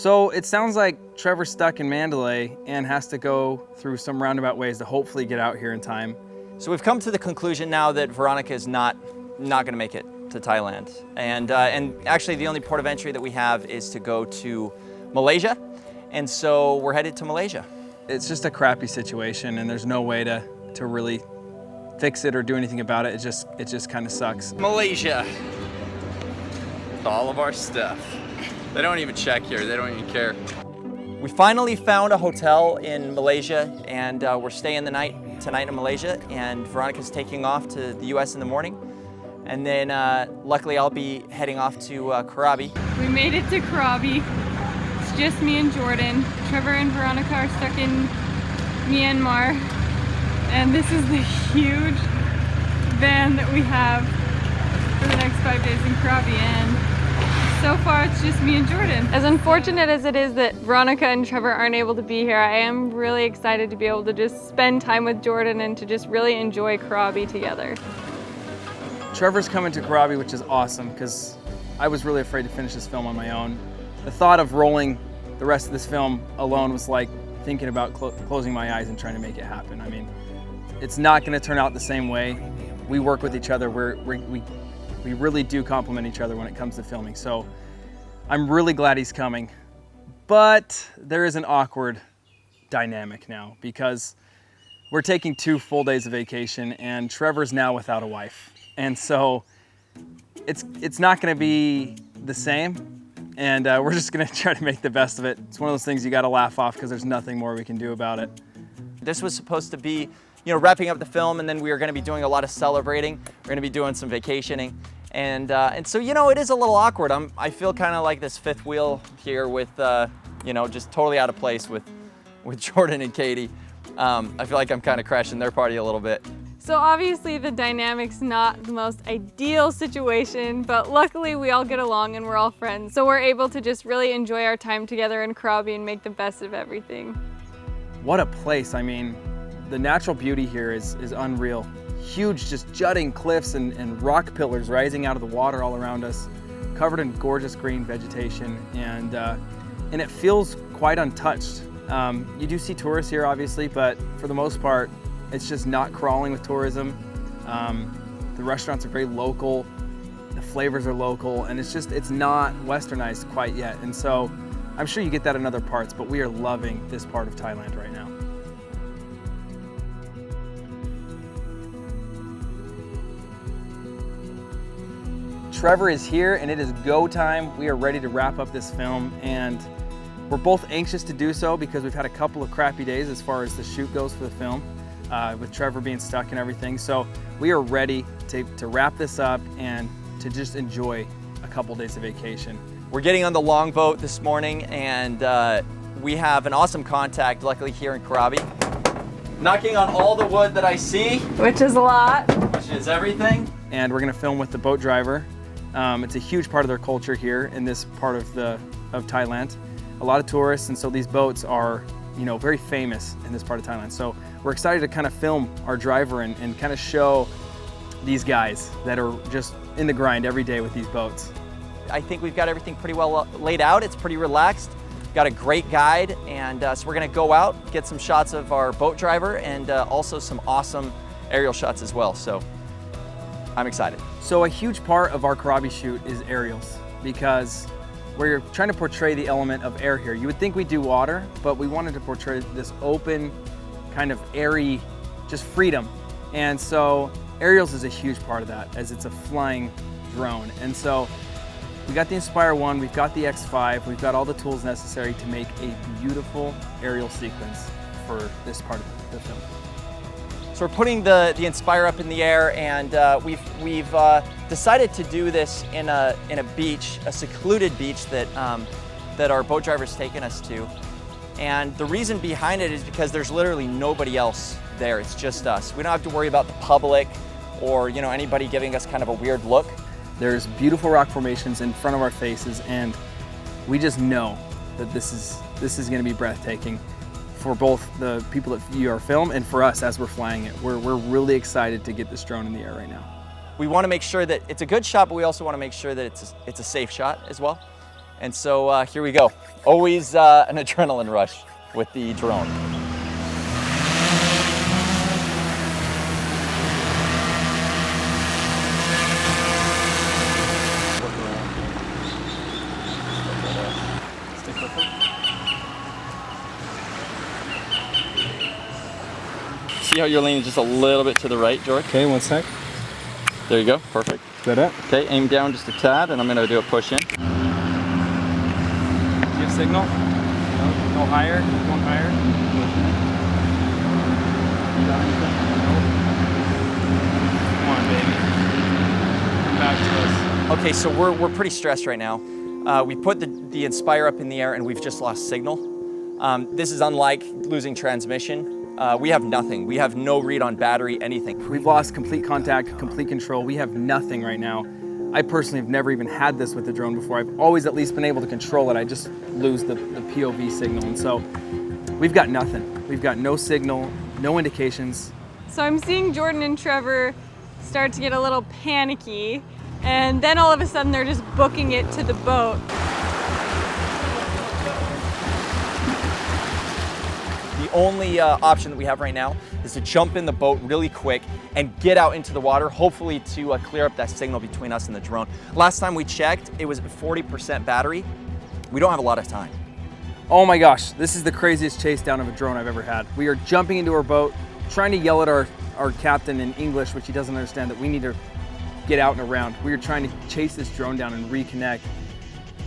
So it sounds like Trevor's stuck in Mandalay and has to go through some roundabout ways to hopefully get out here in time. So we've come to the conclusion now that Veronica is not going to make it to Thailand. And actually the only port of entry that we have is to go to Malaysia. And so we're headed to Malaysia. It's just a crappy situation and there's no way to really fix it or do anything about it. It just kind of sucks. Malaysia. All of our stuff. They don't even check here. They don't even care. We finally found a hotel in Malaysia and we're staying tonight in Malaysia, and Veronica's taking off to the US in the morning. And then luckily I'll be heading off to Krabi. We made it to Krabi. It's just me and Jordan. Trevor and Veronica are stuck in Myanmar. And this is the huge van that we have for the next 5 days in Krabi. And so far it's just me and Jordan. As unfortunate as it is that Veronica and Trevor aren't able to be here, I am really excited to be able to just spend time with Jordan and to just really enjoy Krabi together. Trevor's coming to Krabi, which is awesome because I was really afraid to finish this film on my own. The thought of rolling the rest of this film alone was like thinking about closing my eyes and trying to make it happen. I mean, it's not going to turn out the same way. We work with each other. We really do complement each other when it comes to filming. So I'm really glad he's coming. But there is an awkward dynamic now because we're taking 2 full days of vacation and Trevor's now without a wife. And so it's not going to be the same. And we're just going to try to make the best of it. It's one of those things you got to laugh off because there's nothing more we can do about it. This was supposed to be, you know, wrapping up the film, and then we were going to be doing a lot of celebrating. We're going to be doing some vacationing. And so, you know, it is a little awkward. I feel kind of like this fifth wheel here with, you know, just totally out of place with Jordan and Katie. I feel like I'm kind of crashing their party a little bit. So obviously the dynamic's not the most ideal situation, but luckily we all get along and we're all friends. So we're able to just really enjoy our time together in Krabi and make the best of everything. What a place. I mean, the natural beauty here is unreal. Huge, just jutting cliffs and rock pillars rising out of the water all around us, covered in gorgeous green vegetation, and it feels quite untouched. You do see tourists here, obviously, but for the most part, it's just not crawling with tourism. The restaurants are very local, the flavors are local, and it's not westernized quite yet. And so I'm sure you get that in other parts, but we are loving this part of Thailand right now. Trevor is here and it is go time. We are ready to wrap up this film and we're both anxious to do so because we've had a couple of crappy days as far as the shoot goes for the film, with Trevor being stuck and everything. So we are ready to wrap this up and to just enjoy a couple days of vacation. We're getting on the longboat this morning and we have an awesome contact, luckily here in Krabi. Knocking on all the wood that I see. Which is a lot. Which is everything. And we're gonna film with the boat driver. It's a huge part of their culture here in this part of Thailand. A lot of tourists, and so these boats are, you know, very famous in this part of Thailand. So we're excited to kind of film our driver and kind of show these guys that are just in the grind every day with these boats. I think we've got everything pretty well laid out. It's pretty relaxed. Got a great guide, and so we're gonna go out, get some shots of our boat driver, and also some awesome aerial shots as well. So I'm excited. So a huge part of our Krabi shoot is aerials because we're trying to portray the element of air here. You would think we do water, but we wanted to portray this open, kind of airy, just freedom. And so aerials is a huge part of that as it's a flying drone. And so we got the Inspire 1, we've got the X5, we've got all the tools necessary to make a beautiful aerial sequence for this part of the film. So we're putting the Inspire up in the air, and we've decided to do this in a beach, a secluded beach that our boat driver's taken us to. And the reason behind it is because there's literally nobody else there. It's just us. We don't have to worry about the public or, you know, anybody giving us kind of a weird look. There's beautiful rock formations in front of our faces, and we just know that this is going to be breathtaking for both the people that view our film and for us as we're flying it. We're really excited to get this drone in the air right now. We want to make sure that it's a good shot, but we also want to make sure that it's a safe shot as well. And so here we go. Always an adrenaline rush with the drone. See how you're leaning just a little bit to the right, George? Okay, 1 sec. There you go, perfect. Is that it? Okay, aim down just a tad, and I'm gonna do a push in. Do you have signal? No, go higher, going higher. You got anything? Nope. Come on, baby. Come back to us. Okay, so we're pretty stressed right now. We put the Inspire up in the air and we've just lost signal. This is unlike losing transmission. We have nothing. We have no read on battery, anything. We've lost complete contact, complete control. We have nothing right now. I personally have never even had this with the drone before. I've always at least been able to control it. I just lose the POV signal. And so we've got nothing. We've got no signal, no indications. So I'm seeing Jordan and Trevor start to get a little panicky, and then all of a sudden they're just booking it to the boat. The only option that we have right now is to jump in the boat really quick and get out into the water, hopefully to clear up that signal between us and the drone. Last time we checked, it was at 40% battery. We don't have a lot of time. Oh my gosh, this is the craziest chase down of a drone I've ever had. We are jumping into our boat, trying to yell at our captain in English, which he doesn't understand, that we need to get out and around. We are trying to chase this drone down and reconnect.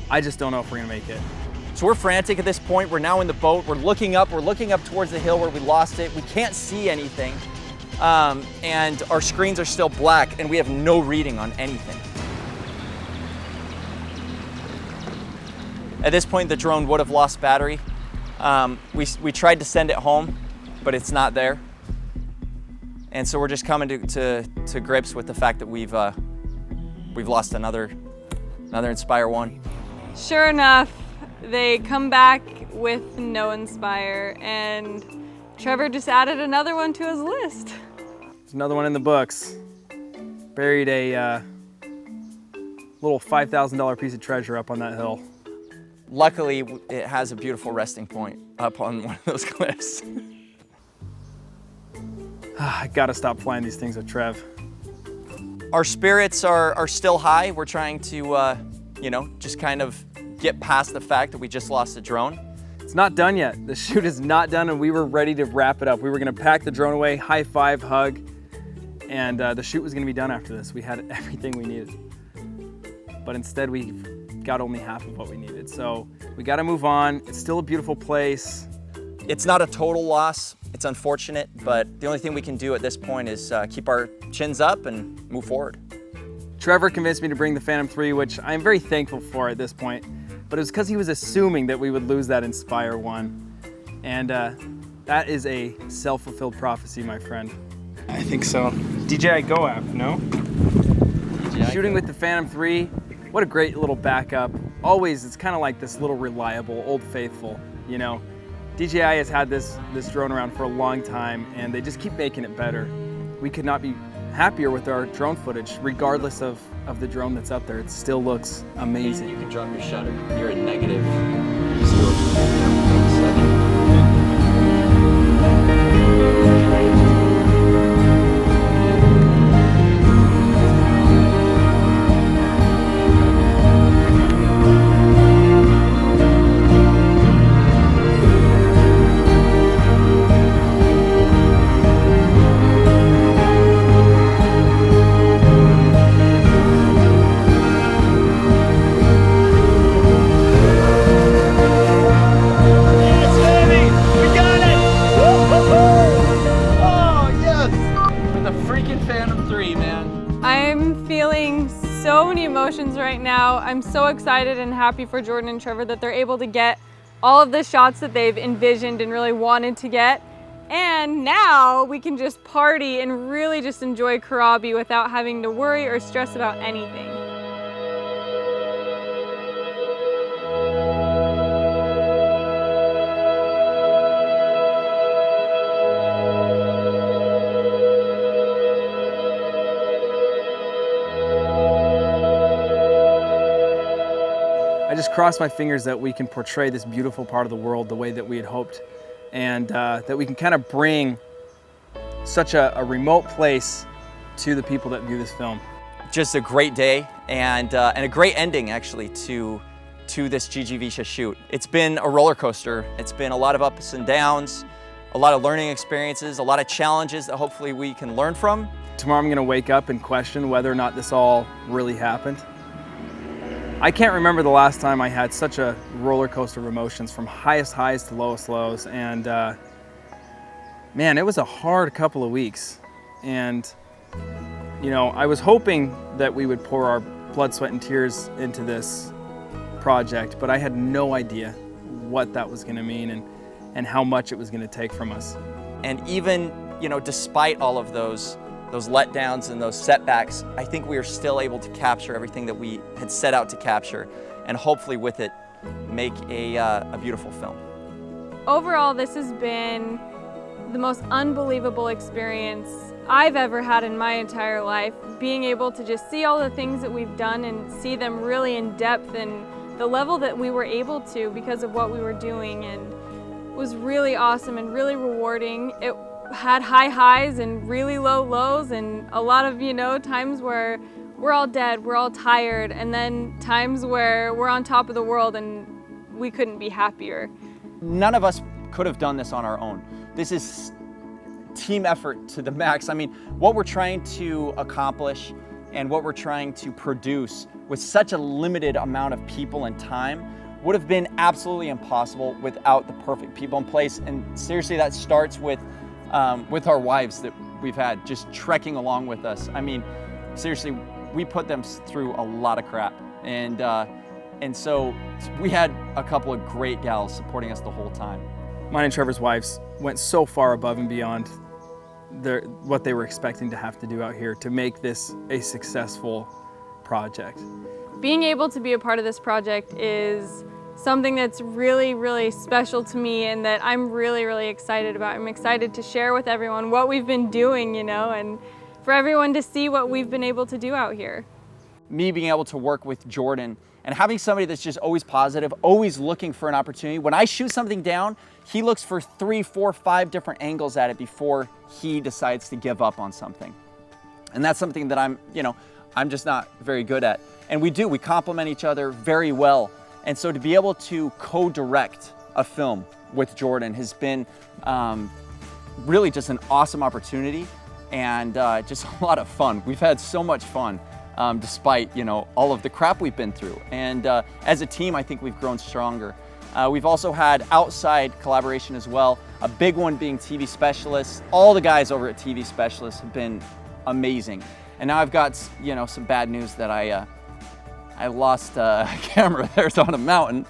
I just don't know if we're gonna make it. So we're frantic at this point. We're now in the boat. We're looking up towards the hill where we lost it. We can't see anything. And our screens are still black and we have no reading on anything. At this point, the drone would have lost battery. We tried to send it home, but it's not there. And so we're just coming to grips with the fact that we've lost another Inspire 1. Sure enough, they come back with no Inspire, and Trevor just added another one to his list. There's another one in the books. Buried a little $5,000 piece of treasure up on that hill. Luckily, it has a beautiful resting point up on one of those cliffs. I gotta stop flying these things with Trev. Our spirits are still high. We're trying to, just kind of get past the fact that we just lost the drone. It's not done yet. The shoot is not done, and we were ready to wrap it up. We were gonna pack the drone away, high five, hug, and the shoot was gonna be done after this. We had everything we needed. But instead, we got only half of what we needed. So we gotta move on. It's still a beautiful place. It's not a total loss. It's unfortunate, but the only thing we can do at this point is keep our chins up and move forward. Trevor convinced me to bring the Phantom 3, which I'm very thankful for at this point, but it was because he was assuming that we would lose that Inspire 1. And that is a self-fulfilled prophecy, my friend. I think so. DJI Go app, no? Shooting with the Phantom 3, what a great little backup. Always, it's kind of like this little reliable, old faithful, you know? DJI has had this drone around for a long time, and they just keep making it better. We could not be happier with our drone footage, regardless of the drone that's up there. It still looks amazing. You can drop your shutter. You're at negative. I'm feeling so many emotions right now. I'm so excited and happy for Jordan and Trevor that they're able to get all of the shots that they've envisioned and really wanted to get. And now we can just party and really just enjoy Karabi without having to worry or stress about anything. I I just cross my fingers that we can portray this beautiful part of the world the way that we had hoped, and that we can kind of bring such a remote place to the people that view this film. Just a great day and a great ending actually to this Jijivisha shoot. It's been a roller coaster. It's been a lot of ups and downs, a lot of learning experiences, a lot of challenges that hopefully we can learn from. Tomorrow I'm gonna wake up and question whether or not this all really happened. I can't remember the last time I had such a roller coaster of emotions, from highest highs to lowest lows, and man, it was a hard couple of weeks. And you know, I was hoping that we would pour our blood, sweat, and tears into this project, but I had no idea what that was gonna mean and how much it was gonna take from us. And even, you know, despite all of those letdowns and those setbacks, I think we are still able to capture everything that we had set out to capture, and hopefully with it make a beautiful film. Overall, this has been the most unbelievable experience I've ever had in my entire life. Being able to just see all the things that we've done and see them really in depth and the level that we were able to because of what we were doing, and was really awesome and really rewarding. It had high highs and really low lows, and a lot of, you know, times where we're all dead, we're all tired, and then times where we're on top of the world and we couldn't be happier. None of us could have done this on our own. This is team effort to the max. I mean, what we're trying to accomplish and what we're trying to produce with such a limited amount of people and time would have been absolutely impossible without the perfect people in place. And seriously, that starts with our wives that we've had just trekking along with us. I mean, seriously, we put them through a lot of crap. And so we had a couple of great gals supporting us the whole time. Mine and Trevor's wives went so far above and beyond what they were expecting to have to do out here to make this a successful project. Being able to be a part of this project is something that's really, really special to me, and that I'm really, really excited about. I'm excited to share with everyone what we've been doing, you know, and for everyone to see what we've been able to do out here. Me being able to work with Jordan and having somebody that's just always positive, always looking for an opportunity. When I shoot something down, he looks for 3, 4, 5 different angles at it before he decides to give up on something. And that's something that I'm just not very good at. And we complement each other very well. And so to be able to co-direct a film with Jordan has been really just an awesome opportunity, and just a lot of fun. We've had so much fun. Despite, you know, all of the crap we've been through. And as a team, I think we've grown stronger. We've also had outside collaboration as well, a big one being TV Specialists. All the guys over at TV Specialists have been amazing. And now I've got, you know, some bad news that I lost a camera there on a mountain.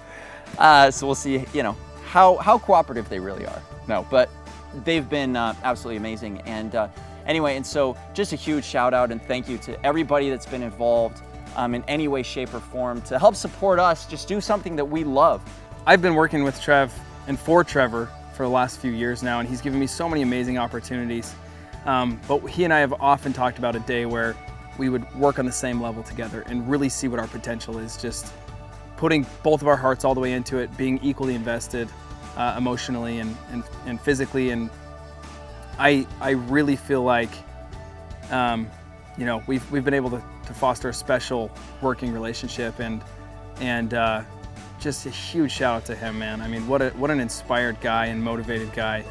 So we'll see, you know, how cooperative they really are. No, but they've been absolutely amazing. And anyway, and so just a huge shout out and thank you to everybody that's been involved in any way, shape, or form to help support us just do something that we love. I've been working with Trev and for Trevor for the last few years now, and he's given me so many amazing opportunities. But he and I have often talked about a day where we would work on the same level together and really see what our potential is, just putting both of our hearts all the way into it, being equally invested emotionally and physically. And I really feel like, you know, we've been able to foster a special working relationship, and just a huge shout out to him, man. I mean, what an inspired guy and motivated guy.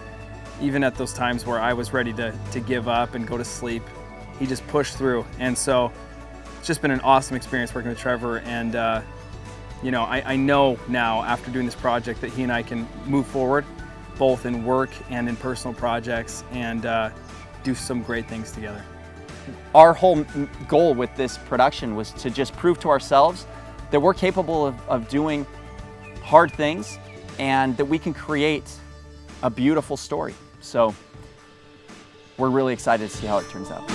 Even at those times where I was ready to give up and go to sleep, he just pushed through. And so it's just been an awesome experience working with Trevor. And you know, I know now after doing this project that he and I can move forward, both in work and in personal projects, and do some great things together. Our whole goal with this production was to just prove to ourselves that we're capable of doing hard things and that we can create a beautiful story. So we're really excited to see how it turns out.